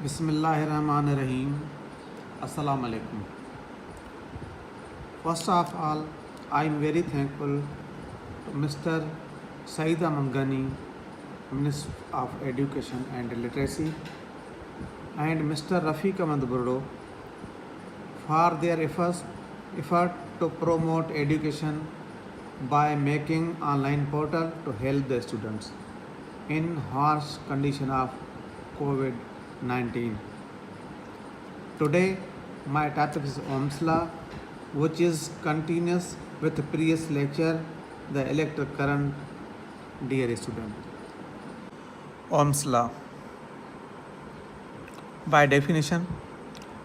Bismillahirrahmanirrahim. Assalamu alaikum. First of all, I am very thankful to Mr. Saeed Ahmad Ghani, Minister of Education and Literacy, and Mr. Rafiq Ahmad Burdo for their effort to promote education by making online portal to help the students in harsh condition of COVID-19. Today, my topic is Ohm's law, which is continuous with the previous lecture, the electric current, dear student. Ohm's law. By definition,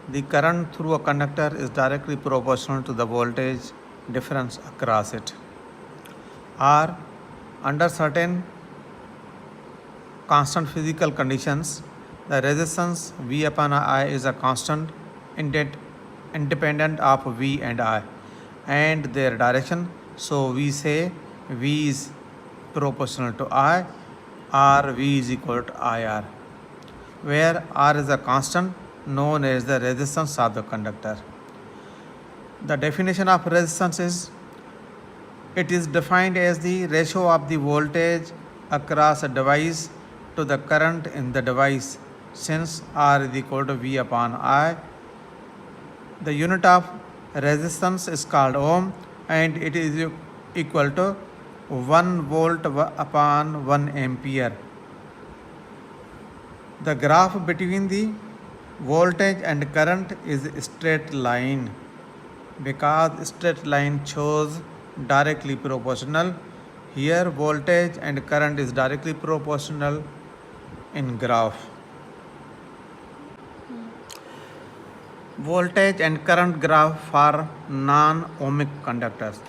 the current through a conductor is directly proportional to the voltage difference across it. Or, under certain constant physical conditions, the resistance V upon I is a constant independent of V and I and their direction. So we say V is proportional to I or V is equal to IR, where R is a constant known as the resistance of the conductor. The definition of resistance is it is defined as the ratio of the voltage across a device to the current in the device. Since R is equal to V upon I, the unit of resistance is called ohm and it is equal to 1 volt upon 1 ampere. The graph between the voltage and current is a straight line because straight line shows directly proportional. Here voltage and current is directly proportional in graph. Voltage and current graph for non-ohmic conductors.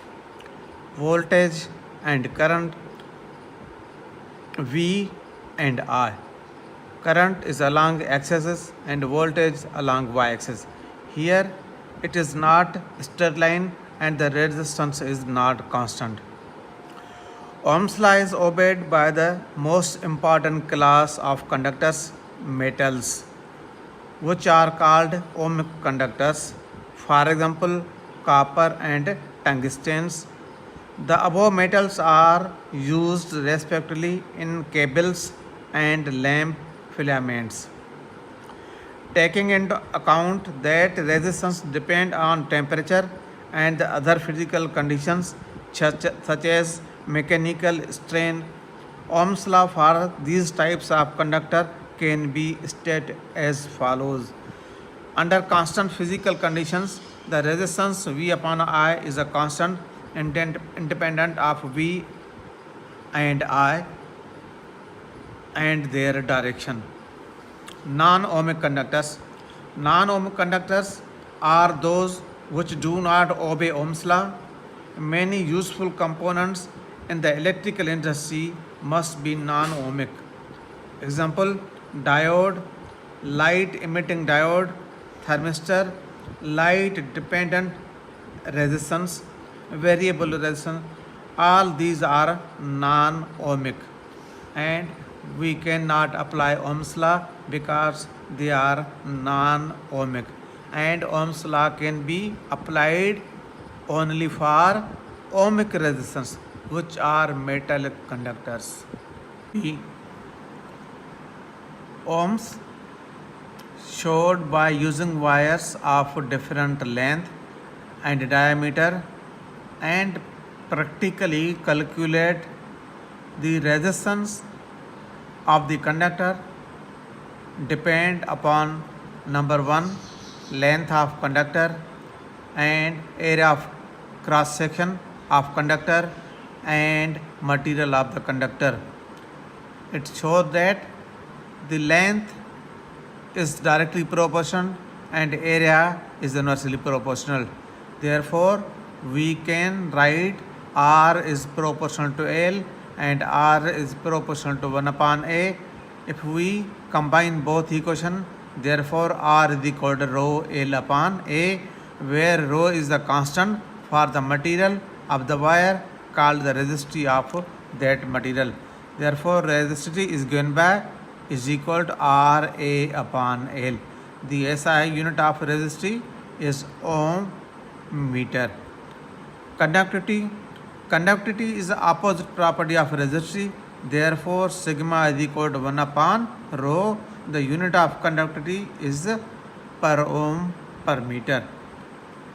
Voltage and current V and I. Current is along x-axis and voltage along y-axis. Here it is not straight line and the resistance is not constant. Ohm's law is obeyed by the most important class of conductors, metals, which are called ohmic conductors. For example, copper and tungstens. The above metals are used respectively in cables and lamp filaments. Taking into account that resistance depend on temperature and the other physical conditions such as mechanical strain, Ohm's law for these types of conductor can be stated as follows. Under constant physical conditions, the resistance V upon I is a constant independent of V and I and their direction. Non-ohmic conductors. Non-ohmic conductors are those which do not obey Ohm's law. Many useful components in the electrical industry must be non-ohmic. Example, diode, light emitting diode, thermistor, light dependent resistance, variable resistance. All these are non-ohmic and we cannot apply Ohm's law because they are non-ohmic, and Ohm's law can be applied only for ohmic resistance, which are metallic conductors. Ohms showed by using wires of different length and diameter and practically calculate the resistance of the conductor depend upon number 1 length of conductor and area of cross section of conductor and material of the conductor. It shows that the length is directly proportional and area is inversely proportional. Therefore, we can write R is proportional to L and R is proportional to 1 upon A. If we combine both equations, therefore R is equal to rho L upon A, where rho is the constant for the material of the wire called the resistivity of that material. Therefore, resistivity is given by is equal to RA upon L. The SI unit of resistivity is ohm meter. Conductivity. Conductivity is the opposite property of resistivity. Therefore, sigma is equal to 1 upon rho. The unit of conductivity is per ohm per meter.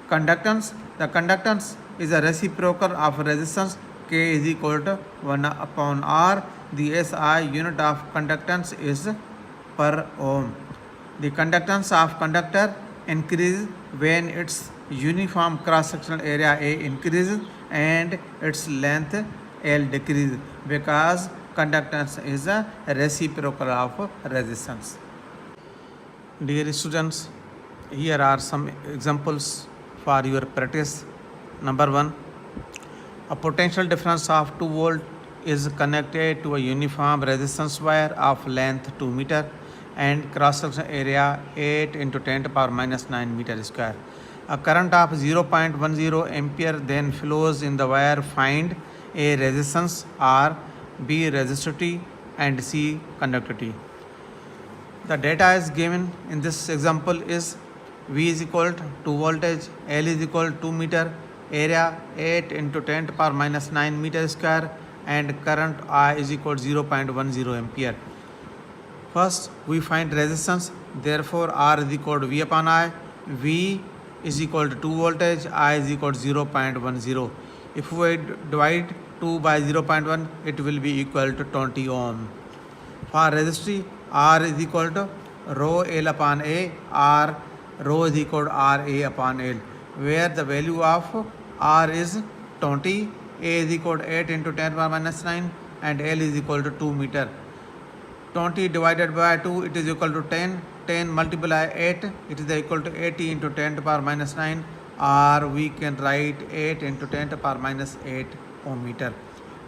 Conductance. The conductance is a reciprocal of resistance. K is equal to 1 upon R. The SI unit of conductance is per ohm. The conductance of conductor increases when its uniform cross-sectional area A increases and its length L decreases, because conductance is a reciprocal of resistance. Dear students, here are some examples for your practice. Number 1, a potential difference of 2 volt is connected to a uniform resistance wire of length 2 meter and cross-section area 8 into 10 to the power minus 9 meter square. A current of 0.10 ampere then flows in the wire. Find A, resistance, R, B, resistivity, and C, conductivity. The data is given in this example is V is equal to 2 voltage, L is equal to 2 meter, area 8 into 10 to the power minus 9 meter square, and current I is equal to 0.10 ampere. First, we find resistance. Therefore, R is equal to V upon I. V is equal to 2 voltage, I is equal to 0.10. If we divide 2 by 0.1, it will be equal to 20 ohm. For resistivity, R is equal to rho L upon A, R rho is equal to RA upon L, where the value of R is 20, A is equal to 8 into 10 to the power minus 9, and L is equal to 2 meter. 20 divided by 2, it is equal to 10. 10 multiply 8, it is equal to 80 into 10 to the power minus 9, or we can write 8 into 10 to the power minus 8 ohm meter.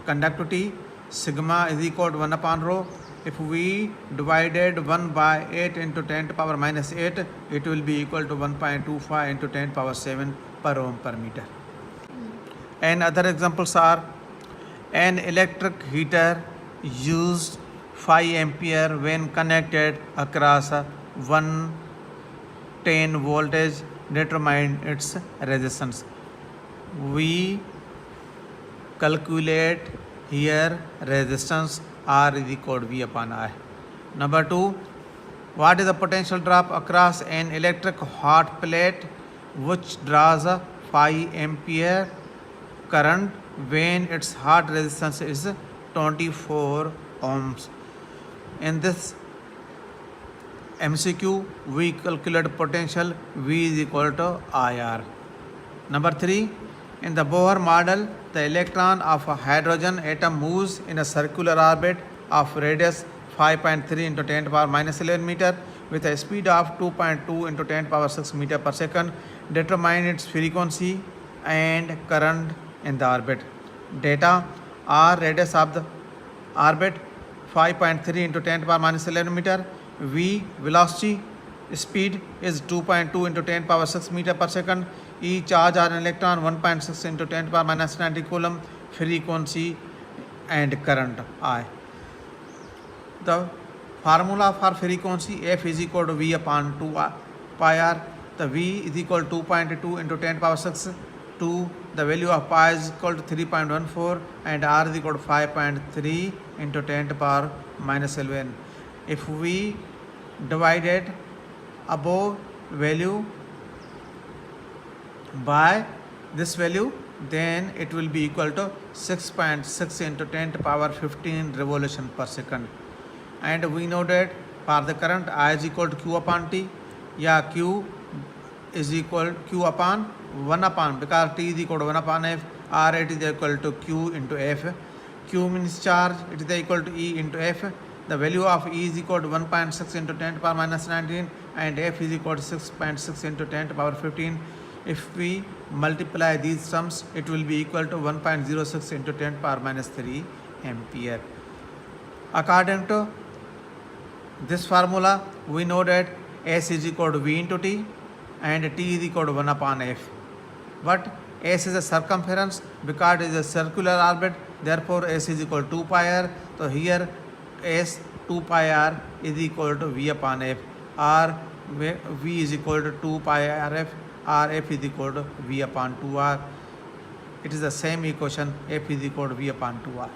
Conductivity, sigma is equal to 1 upon rho. If we divided 1 by 8 into 10 to the power minus 8, it will be equal to 1.25 into 10 to the power 7 per ohm per meter. And other examples are, an electric heater used 5 ampere when connected across a 110 voltage. Determine its resistance. We calculate here resistance R is equal to V upon I. Number 2, what is the potential drop across an electric hot plate which draws a 5 ampere current when its hot resistance is 24 ohms? In this MCQ, we calculate potential V is equal to IR. Number 3, in the Bohr model, the electron of a hydrogen atom moves in a circular orbit of radius 5.3 into 10 to the power minus 11 meter with a speed of 2.2 into 10 to the power 6 meter per second. Determine its frequency and current in the orbit. Data: R, radius of the orbit 5.3 into 10 to the power minus 11 meter. V, velocity, speed is 2.2 into 10 to the power 6 meter per second. E, charge on electron 1.6 into 10 to the power minus 90 coulomb. Frequency and current I. The formula for frequency, F is equal to V upon 2 pi R. The V is equal to 2.2 into 10 to the power 6. 2. The value of pi is equal to 3.14 and R is equal to 5.3 into 10 to the power minus 11. If we divided above value by this value, then it will be equal to 6.6 into 10 to the power 15 revolution per second. And we know that for the current, I is equal to Q upon T. Yeah, Q is equal Q upon 1 upon, because T is equal to 1 upon F, R it is equal to Q into F. Q means charge, it is equal to E into F. The value of E is equal to 1.6 into 10 to the power minus 19 and F is equal to 6.6 into 10 to the power 15. If we multiply these sums, it will be equal to 1.06 into 10 to the power minus 3 ampere. According to this formula, we know that S is equal to V into T and T is equal to 1 upon F. But S is a circumference, because it is a circular orbit, therefore S is equal to 2 pi r. So here S 2 pi r is equal to V upon f, or V is equal to 2 pi rf, or f is equal to V upon 2r. It is the same equation, f is equal to V upon 2r.